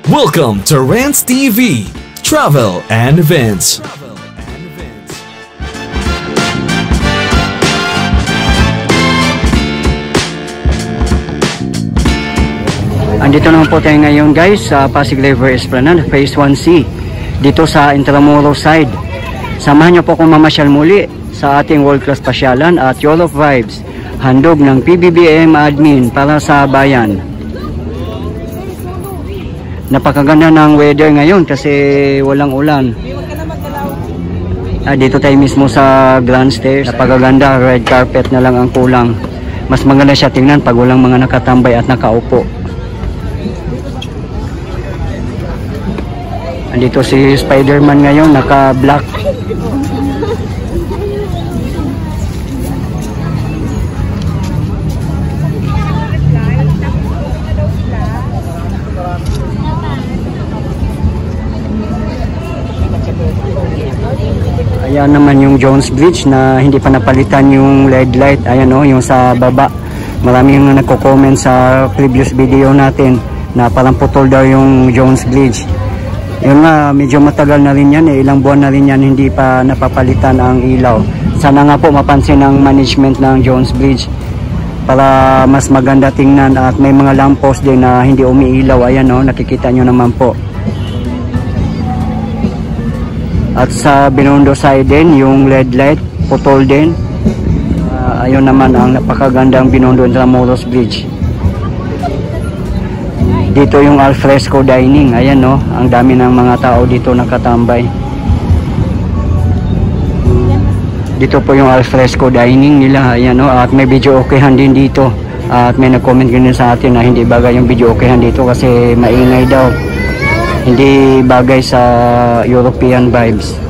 Welcome to Rants TV, Travel and Events. Andito naman po tayo ngayon guys sa Pasig River Esplanade, Phase 1C, dito sa Intramuros side. Samahan niyo po kung mamasyal muli sa ating world-class pasyalan at Yol of Vibes, handog ng PBBM admin para sa bayan. Napakaganda ng weather ngayon kasi walang ulan. Dito tayo mismo sa Grandstairs. Napakaganda, red carpet na lang ang kulang. Mas maganda siya tingnan pag walang mga nakatambay at nakaupo. Andito si Spider-Man ngayon, naka-black. Ayan naman yung Jones Bridge na hindi pa napalitan yung LED light. Ayan o, yung sa baba. Maraming nagko-comment sa previous video natin na parang putol daw yung Jones Bridge. Yun nga, medyo matagal na rin yan, ilang buwan na rin yan hindi pa napapalitan ang ilaw. Sana nga po mapansin ang management ng Jones Bridge para mas maganda tingnan at may mga lamppost din na hindi umiilaw. Ayan o, nakikita nyo naman po. At sa Binondo side din, yung LED light, putol din. Ayun naman ang napakagandang Binondo Intramuros Bridge. Dito yung alfresco dining. Ayan no, ang dami ng mga tao dito nakatambay. Dito po yung alfresco dining nila. Ayan no, at may video okayhan din dito. At may nag-comment din sa atin na hindi bagay yung video okayhan dito kasi maingay daw. Hindi bagay sa European vibes.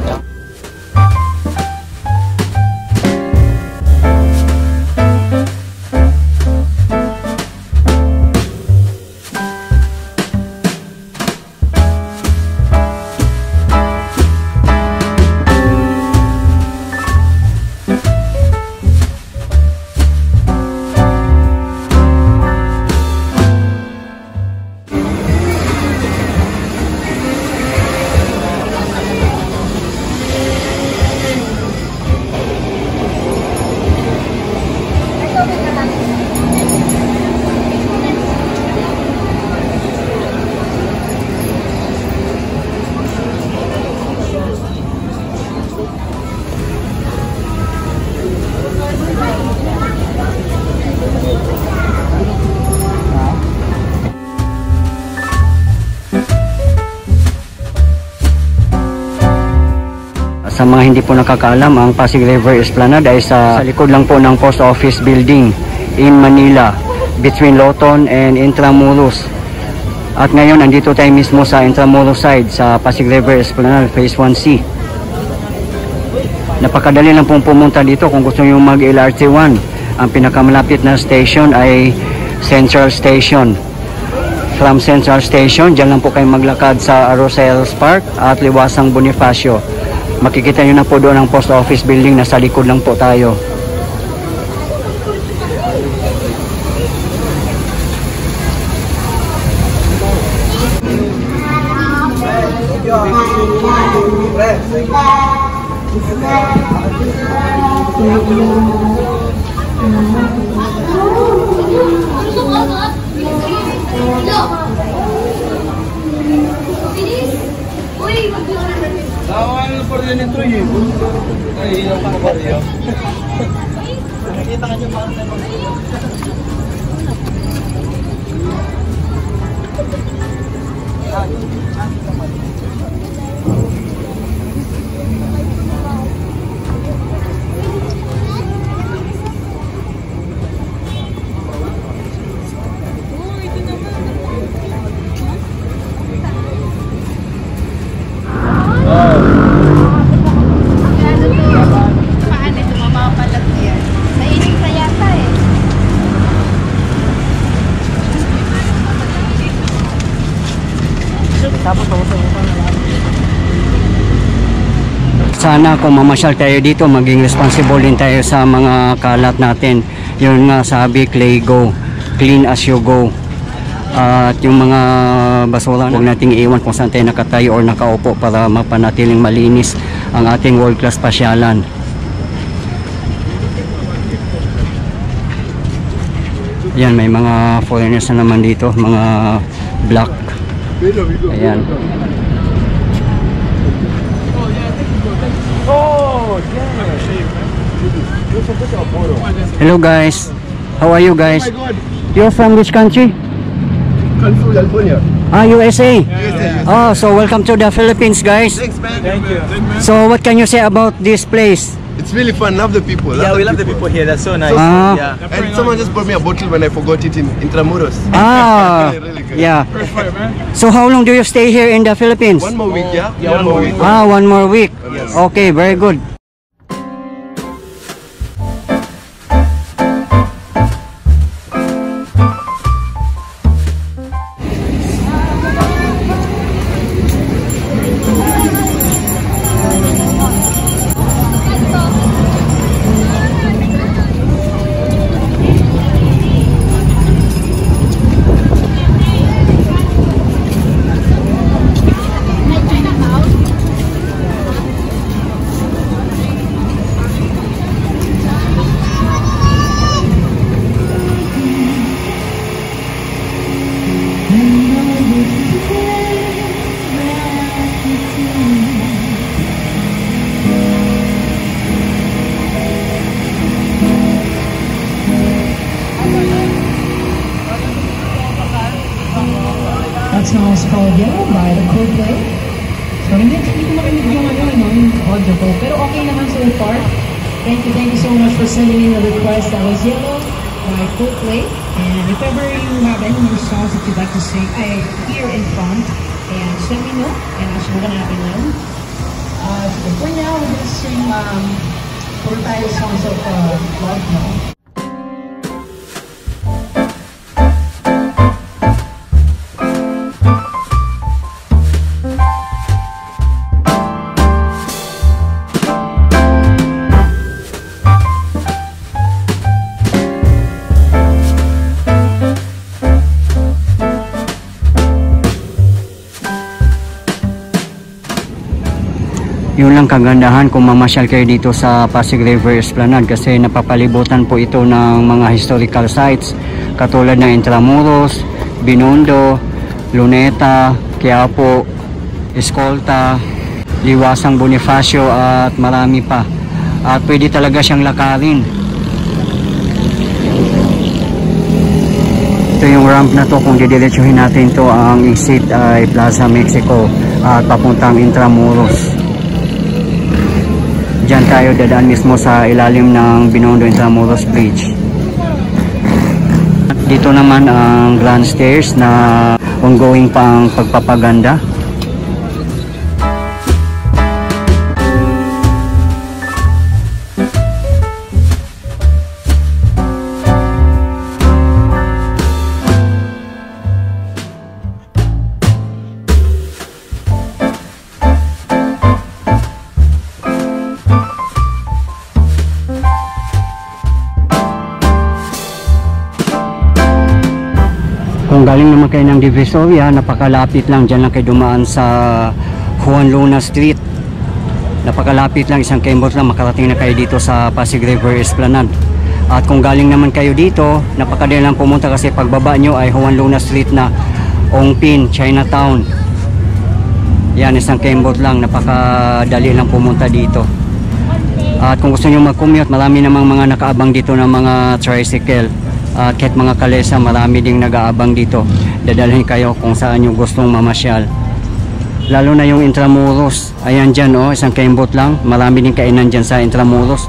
Sa mga hindi po nakakaalam, ang Pasig River Esplanade ay sa likod lang po ng Post Office Building in Manila, between Lawton and Intramuros. At ngayon, andito tayo mismo sa Intramuros side, sa Pasig River Esplanade, Phase 1C. Napakadali lang pong pumunta dito kung gusto nyo mag-LRT1. Ang pinakamalapit na station ay Central Station. From Central Station, dyan lang po kayo maglakad sa Arroceros Park at Liwasang Bonifacio. Makikita nyo na po doon ang post office building, nasa likod lang po tayo. Sana kung mamasyal tayo dito, maging responsible din tayo sa mga kalat natin. Yun nga sabi, Clay Go, clean as you go. At yung mga basura, huwag nating iiwan kung saan tayo nakatayo or nakaupo para mapanatiling malinis ang ating world class pasyalan. Ayan, may mga foreigners na naman dito, mga black. Ayan. Hello guys, how are you guys? You're from which country? California. USA. USA. Oh, so welcome to the Philippines, guys. Thanks, man. Thank you. So what can you say about this place? It's really fun. Love the people. Yeah, we love the people here. That's so nice. Ah. Yeah. And someone just brought me a bottle when I forgot it in Intramuros. Ah, Really good. yeah. So how long do you stay here in the Philippines? One more week, yeah? Yeah, one more week. Ah, 1 more week. Okay, very good. That song is called Yellow by the Coldplay. So hindi ko marinig yung yung audio ko, pero okay naman so far. Thank you so much for sending in the request. That was Yellow by Coldplay. And if ever you have any more songs that you'd like to sing, here in front, and just let me know, and actually we're gonna have it now. So for now, we're gonna sing four title songs of Love Now. Yun lang kagandahan kung mamasyal kayo dito sa Pasig River Esplanade kasi napapalibutan po ito ng mga historical sites katulad ng Intramuros, Binondo, Luneta, Quiapo, Escolta, Liwasang Bonifacio at marami pa. At pwede talaga siyang lakarin. Ito yung ramp na to, kung didiretsuhin natin to, ang exit ay Plaza Mexico at papuntang Intramuros. Diyan tayo dadaan mismo sa ilalim ng Binondo Intramuros Bridge. Dito naman ang Grand Stairs na ongoing pang pagpapaganda. Kung galing naman kayo ng Divisoria, napakalapit lang, dyan lang kayo dumaan sa Juan Luna Street. Napakalapit lang, isang kembot lang, makarating na kayo dito sa Pasig River Esplanade. At kung galing naman kayo dito, napakadali lang pumunta kasi pagbaba nyo ay Juan Luna Street na, Ongpin, Chinatown. Yan, isang kembot lang, napakadali lang pumunta dito. At kung gusto nyo mag-commute, marami namang mga nakaabang dito ng mga tricycle. At kahit mga kalesa, marami ding nag-aabang dito. Dadalhin kayo kung saan nyo gustong mamasyal. Lalo na yung Intramuros. Ayan dyan, oh, isang kembot lang. Marami din kainan dyan sa Intramuros.